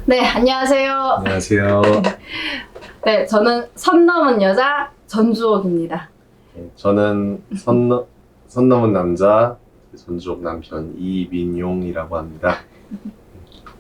네, 안녕하세요. 안녕하세요. 네, 저는 선 넘은 여자 전주옥입니다. 저는 선 넘은 남자 전주옥 남편 이민용이라고 합니다.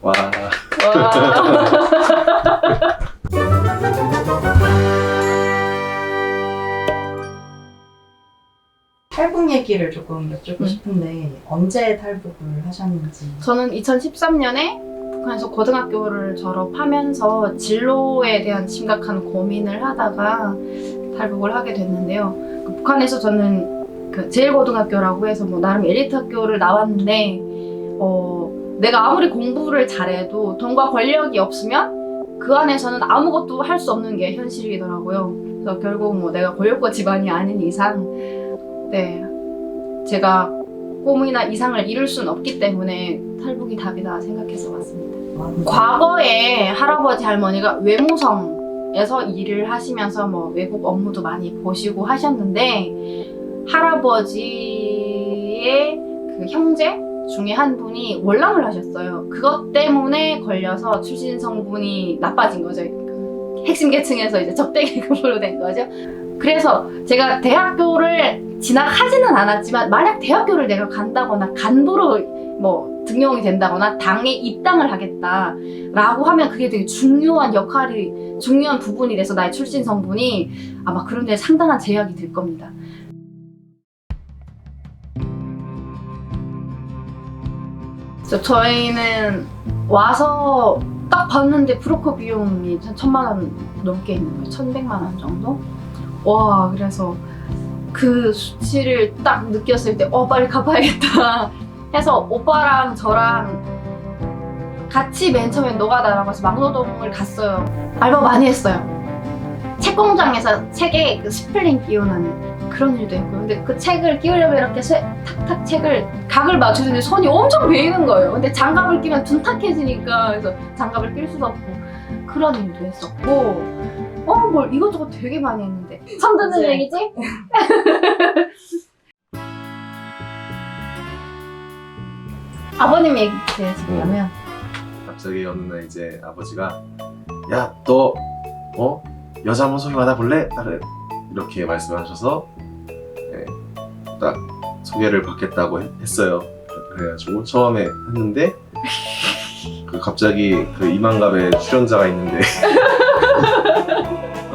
와. 와. 탈북 얘기를 조금 여쭙고 싶은데 언제 탈북을 하셨는지. 저는 2013년에 북한에서 고등학교를 졸업하면서 진로에 대한 심각한 고민을 하다가 탈북을 하게 됐는데요. 북한에서 저는 그 제일고등학교라고 해서 뭐 나름 엘리트 학교를 나왔는데 내가 아무리 공부를 잘해도 돈과 권력이 없으면 그 안에서는 아무것도 할 수 없는 게 현실이더라고요. 그래서 결국 뭐 내가 권력과 집안이 아닌 이상 네, 제가 꿈이나 이상을 이룰 수는 없기 때문에 탈북이 답이다 생각해서 왔습니다. 과거에 할아버지 할머니가 외무성에서 일을 하시면서 뭐 외국 업무도 많이 보시고 하셨는데 할아버지의 그 형제 중에 한 분이 월남을 하셨어요. 그것 때문에 걸려서 출신 성분이 나빠진 거죠. 그 핵심 계층에서 이제 적대 계급으로 된 거죠. 그래서 제가 대학교를 진학하지는 않았지만 만약 대학교를 내가 간다거나 간부로 뭐 등용이 된다거나 당에 입당을 하겠다라고 하면 그게 되게 중요한 역할이 중요한 부분이 돼서 나의 출신 성분이 아마 그런 데 상당한 제약이 될 겁니다. 저희는 와서 딱 봤는데 브로커 비용이 1,000만 원 넘게 있는 거예요. 1,100만 원 정도? 와, 그래서 그 수치를 딱 느꼈을 때 빨리 가봐야겠다 해서 오빠랑 저랑 같이 맨 처음에 노가다라고 해서 막노동을 갔어요. 알바 많이 했어요. 책 공장에서 책에 그 스플링 끼우는 그런 일도 했고요. 근데 그 책을 끼우려면 이렇게 탁탁 책을 각을 맞추는데 손이 엄청 베이는 거예요. 근데 장갑을 끼면 둔탁해지니까 그래서 장갑을 낄 수도 없고 그런 일도 했었고 뭘 이것저것 되게 많이 했는데 처음 듣는 이제. 얘기지? 아버님 얘기 들으시려면 갑자기 어느 날 이제 아버지가 야, 너 여자 한번 소개 받아볼래? 딱 이렇게 말씀하셔서 네, 딱 소개를 받겠다고 했어요. 그래가지고 처음에 했는데 갑자기 그 이만갑에 출연자가 있는데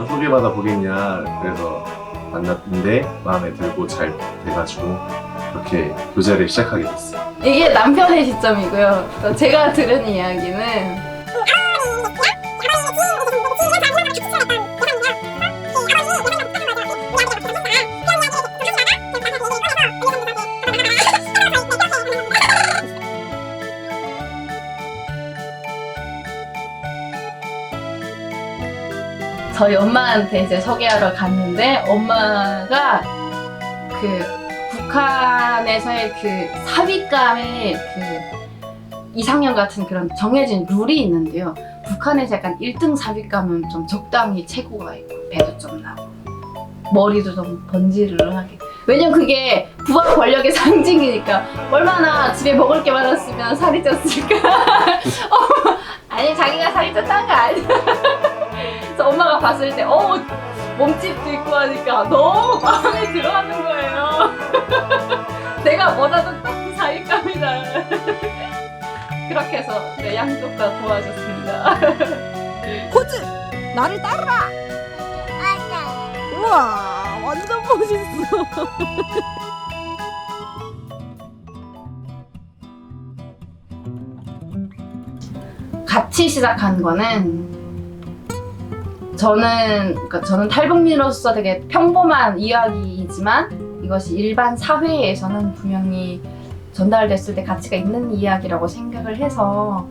소개받아 보겠냐 그래서 만났는데 마음에 들고 잘 돼가지고 그렇게 교제를 시작하게 됐어요. 이게 남편의 시점이고요. 제가 들은 이야기는 저희 엄마한테 이제 소개하러 갔는데 엄마가 그 북한에서의 그 삽입감의 그 이상형 같은 그런 정해진 룰이 있는데요. 북한에서 약간 1등 삽입감은 좀 적당히 체구가 있고 배도 좀 나고 머리도 좀 번지르르하게. 왜냐면 그게 부와 권력의 상징이니까. 얼마나 집에 먹을 게 많았으면 살이 쪘을까. 아니 자기가 살이 쪘다는 거 아니야. 그래서 엄마가 봤을 때 몸집도 있고 하니까 너무 마음에 들어하는 거예요. 내가 뭐라도 딱 그 사윗감이다. 그렇게 해서 네, 양쪽 다 도와줬습니다. 호즈! 나를 따르라! 우와, 완전 멋있어. 같이 시작한 거는 저는 탈북민으로서 되게 평범한 이야기이지만 이것이 일반 사회에서는 분명히 전달됐을 때 가치가 있는 이야기라고 생각을 해서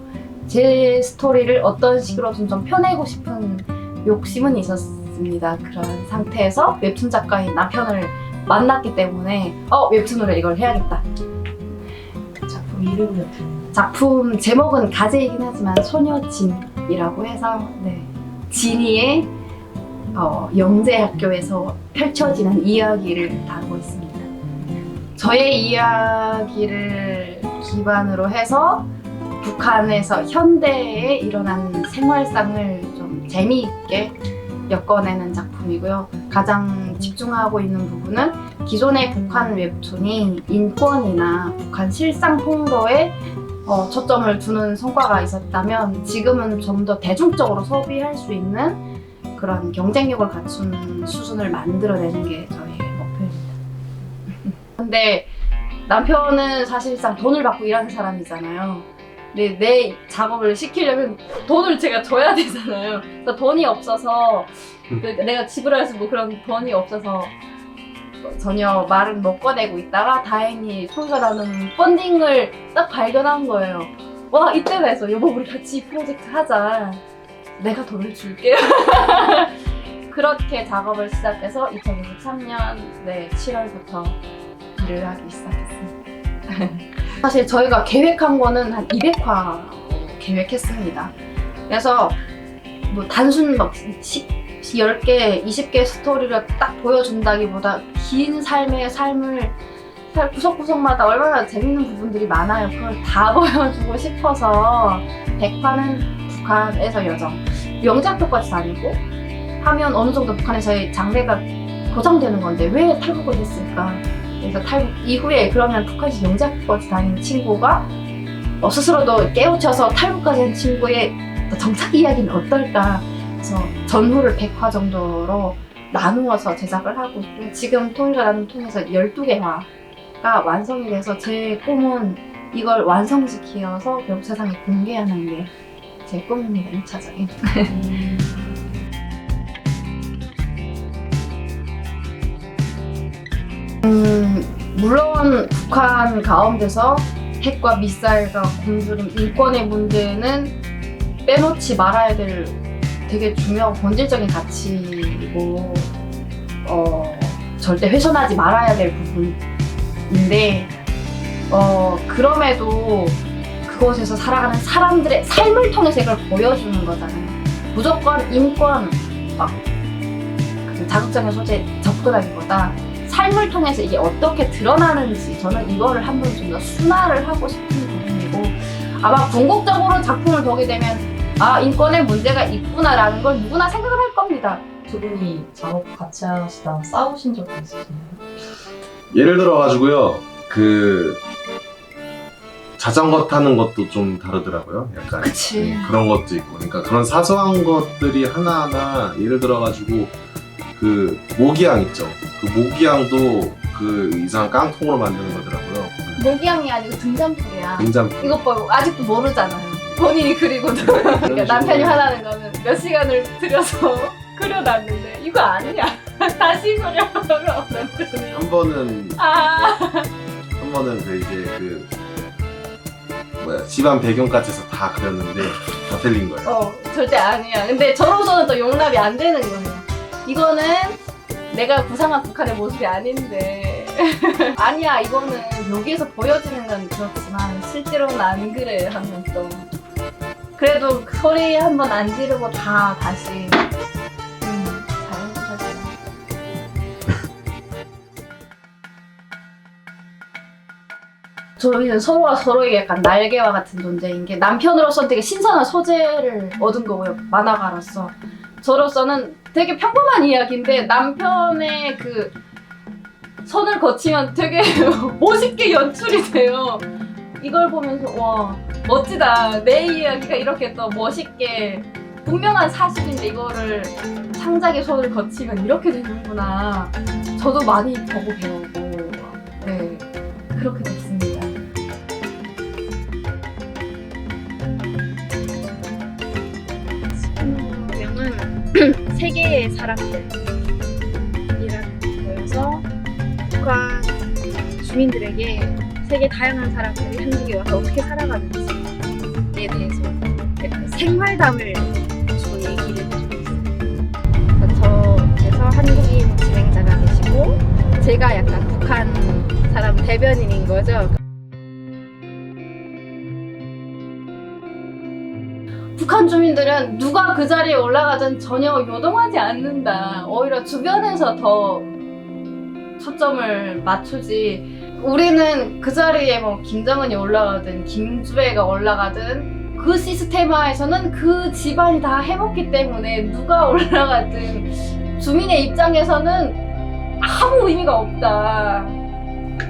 제 스토리를 어떤 식으로든 좀 펴내고 싶은 욕심은 있었습니다. 그런 상태에서 웹툰 작가인 남편을 만났기 때문에 웹툰으로 이걸 해야겠다. 작품 이름이 어떻게? 작품 제목은 가제이긴 하지만 소녀진이라고 해서 네. 진이의 영재학교에서 펼쳐지는 이야기를 다루고 있습니다. 저의 이야기를 기반으로 해서 북한에서 현대에 일어난 생활상을 좀 재미있게 엮어내는 작품이고요. 가장 집중하고 있는 부분은 기존의 북한 웹툰이 인권이나 북한 실상 홍보에 초점을 두는 성과가 있었다면 지금은 좀 더 대중적으로 소비할 수 있는 그런 경쟁력을 갖춘 수준을 만들어내는 게 저희의 목표입니다. 근데 남편은 사실상 돈을 받고 일하는 사람이잖아요. 근데 내 작업을 시키려면 돈을 제가 줘야 되잖아요. 그래서 돈이 없어서 내가 지불할 수 뭐 그런 돈이 없어서 전혀 말은 못 꺼내고 있다가 다행히 소리가 나는 펀딩을 딱 발견한 거예요. 와, 이때가 해서 여보 우리 같이 이 프로젝트 하자. 내가 돈을 줄게. 그렇게 작업을 시작해서 2023년 7월부터 일을 하기 시작했습니다. 사실 저희가 계획한 거는 한 200화 계획했습니다. 그래서 뭐 단순 막 10개, 20개 스토리를 딱 보여준다기보다 긴 삶을 구석구석마다 얼마나 재밌는 부분들이 많아요. 그걸 다 보여주고 싶어서 100화는 북한에서 여정, 명작표까지 아니고 하면 어느 정도 북한에서의 장래가 보장되는 건데 왜 탈북을 했을까? 그래서 탈북 이후에 그러면 북한에서 영작까지 다니는 친구가 스스로도 깨우쳐서 탈북까지 한 친구의 정착 이야기는 어떨까? 그래서 전후를 100화 정도로 나누어서 제작을 하고 지금 통일과 나눔 통해서 12개화가 완성이 돼서 제 꿈은 이걸 완성시켜서 결국 세상에 공개하는 게 제 꿈입니다. 1차적인. 물론 북한 가운데서 핵과 미사일과 굶주림, 인권의 문제는 빼놓지 말아야 될 되게 중요하고 본질적인 가치이고 절대 훼손하지 말아야 될 부분인데 그럼에도 그곳에서 살아가는 사람들의 삶을 통해서 이걸 보여주는 거잖아요. 무조건 인권 그 자극적인 소재에 접근하기보다 삶을 통해서 이게 어떻게 드러나는지 저는 이거를 한번 좀 더 순화를 하고 싶은 부분이고 아마 궁극적으로 작품을 보게 되면 인권에 문제가 있구나라는 걸 누구나 생각을 할 겁니다. 두 분이 작업 같이 하시다 싸우신 적이 있으신가요? 예를 들어가지고요, 그 자전거 타는 것도 좀 다르더라고요. 약간 그치. 그런 것도 있고, 그러니까 그런 사소한 것들이 하나하나 예를 들어가지고 그 모기향 있죠. 그 모기향도 그 이상한 깡통으로 만드는 거더라고요. 모기향이 아니고 등잔불이야. 등잔불. 이것 봐 아직도 모르잖아요. 본인이 그리고도 그러니까 남편이 화나는 거는 몇 시간을 들여서 그려놨는데 이거 아니야. 다시 그려라고 남편이. 한 번은 한 번은 그 이제 그 집안 배경까지 해서 다 그렸는데 다 틀린 거예요. 절대 아니야. 근데 저로서는 또 용납이 안 되는 거예요. 이거는 내가 구상한 북한의 모습이 아닌데 아니야 이거는 여기에서 보여지는 건 그렇지만 실제로는 안 그래 하면 또 그래도 소리 한번 안 지르고 다시 잘해주셨어요. 저희는 서로가 서로에게 약간 날개와 같은 존재인 게 남편으로서는 되게 신선한 소재를 얻은 거고요. 만화가로서 저로서는 되게 평범한 이야기인데 남편의 그 선을 거치면 되게 멋있게 연출이 돼요. 이걸 보면서 와 멋지다. 내 이야기가 이렇게 또 멋있게 분명한 사실인데 이거를 창작의 손을 거치면 이렇게 되는구나. 저도 많이 보고 배우고 네 그렇게 됐습니다. 명은 세계의 사람들이라는 거여서 북한 주민들에게 세계 다양한 사람들이 한국에 와서 어떻게 살아가는지에 대해서 약간 생활담을 주로 얘기를 해주고 있어요. 저에서 한국인 진행자가 계시고 제가 약간 북한 사람 대변인인 거죠. 북한 주민들은 누가 그 자리에 올라가든 전혀 요동하지 않는다. 오히려 주변에서 더 초점을 맞추지 우리는 그 자리에 뭐 김정은이 올라가든 김주애가 올라가든 그 시스템화에서는 그 집안이 다 해먹기 때문에 누가 올라가든 주민의 입장에서는 아무 의미가 없다.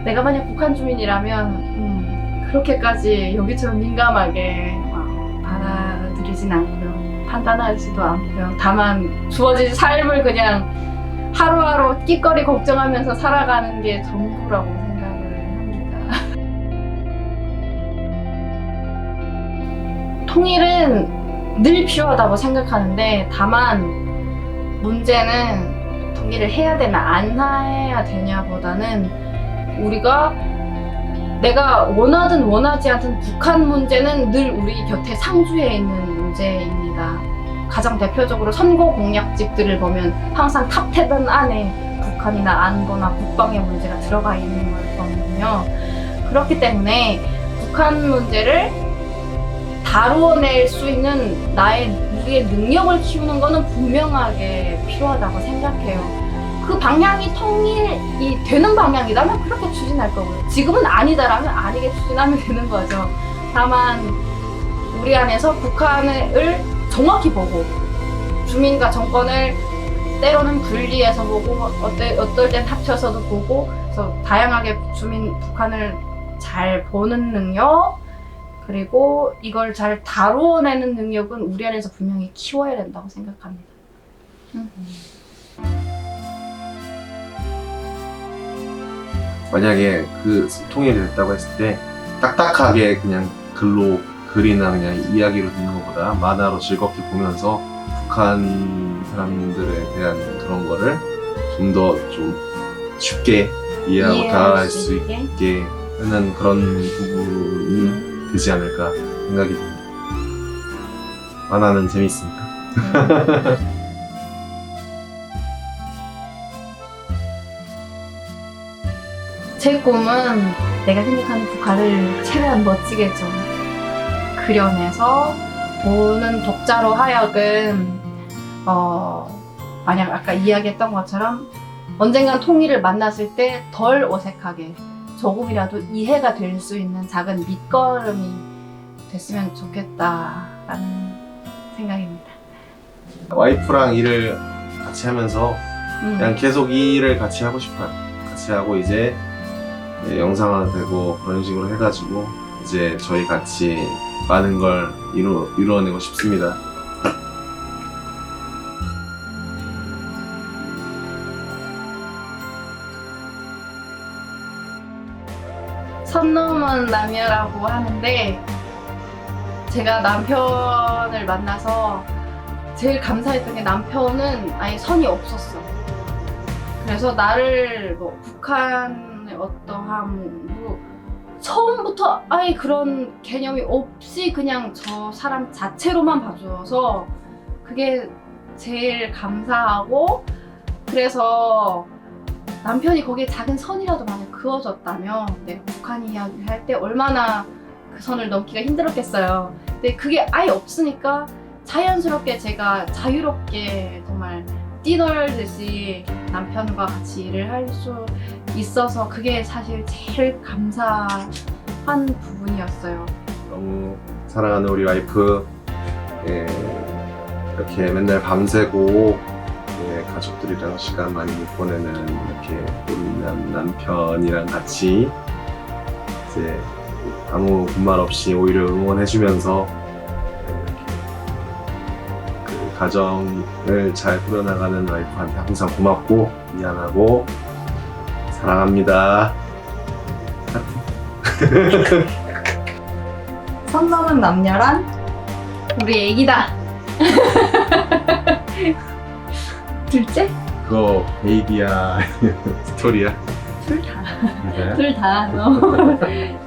내가 만약 북한 주민이라면 그렇게까지 여기처럼 민감하게 받아들이진 않고요. 판단하지도 않고요. 다만 주어진 삶을 그냥 하루하루 끼거리 걱정하면서 살아가는 게 전부라고 생각을 합니다. 통일은 늘 필요하다고 생각하는데 다만 문제는 통일을 해야 되나 안 해야 되냐보다는 우리가 내가 원하든 원하지 않든 북한 문제는 늘 우리 곁에 상주해 있는 문제입니다. 가장 대표적으로 선거 공약집들을 보면 항상 탑 10 안에 북한이나 안보나 국방의 문제가 들어가 있는 걸 보면요. 그렇기 때문에 북한 문제를 다루어낼 수 있는 우리의 능력을 키우는 것은 분명하게 필요하다고 생각해요. 그 방향이 통일이 되는 방향이라면 그렇게 추진할 거고요. 지금은 아니다라면 아니게 추진하면 되는 거죠. 다만 우리 안에서 북한을 정확히 보고 주민과 정권을 때로는 분리해서 보고 어떨 땐 합쳐서도 보고 그래서 다양하게 북한을 잘 보는 능력 그리고 이걸 잘 다루어내는 능력은 우리 안에서 분명히 키워야 된다고 생각합니다. 만약에 그 통일이 됐다고 했을 때 딱딱하게 그냥 글이나 그냥 이야기로 듣는 것보다 만화로 즐겁게 보면서 북한 사람들에 대한 그런 거를 좀 더 좀 쉽게 이해하고 다가갈 수 있게 하는 그런 부분이 되지 않을까 생각이 듭니다. 만화는 재밌으니까. 제 꿈은 내가 생각하는 북한을 최대한 멋지게 좀 그려내서 보는 독자로 하여금 만약 아까 이야기했던 것처럼 언젠간 통일을 만났을 때 덜 어색하게 조금이라도 이해가 될 수 있는 작은 밑거름이 됐으면 좋겠다라는 생각입니다. 와이프랑 일을 같이 하면서 그냥 계속 이 일을 같이 하고 싶어요. 같이 하고 이제 영상화도 되고 그런 식으로 해가지고 이제 저희 같이 많은 걸 이루어내고 싶습니다. 선 넘은 남녀라고 하는데 제가 남편을 만나서 제일 감사했던 게 남편은 아예 선이 없었어. 그래서 나를 뭐 북한의 어떠함으로 처음부터 아예 그런 개념이 없이 그냥 저 사람 자체로만 봐줘서 그게 제일 감사하고 그래서 남편이 거기에 작은 선이라도 만약 그어졌다면 내가 북한 이야기를 할 때 얼마나 그 선을 넘기가 힘들었겠어요. 근데 그게 아예 없으니까 자연스럽게 제가 자유롭게 정말 뛰놀듯이 남편과 같이 일을 할 수 있어서 그게 사실 제일 감사한 부분이었어요. 너무 사랑하는 우리 와이프 이렇게 맨날 밤새고 가족들이랑 시간 많이 못 보내는 이렇게 우리 남편이랑 같이 이제 아무 군말 없이 오히려 응원해주면서 이렇게 그 가정을 잘 꾸려나가는 와이프한테 항상 고맙고 미안하고 사랑합니다. 선 넘은 남녀란 우리 애기다. 둘째? 그거 베이비야 스토리야? 둘 다. 그래? 둘 다. 네.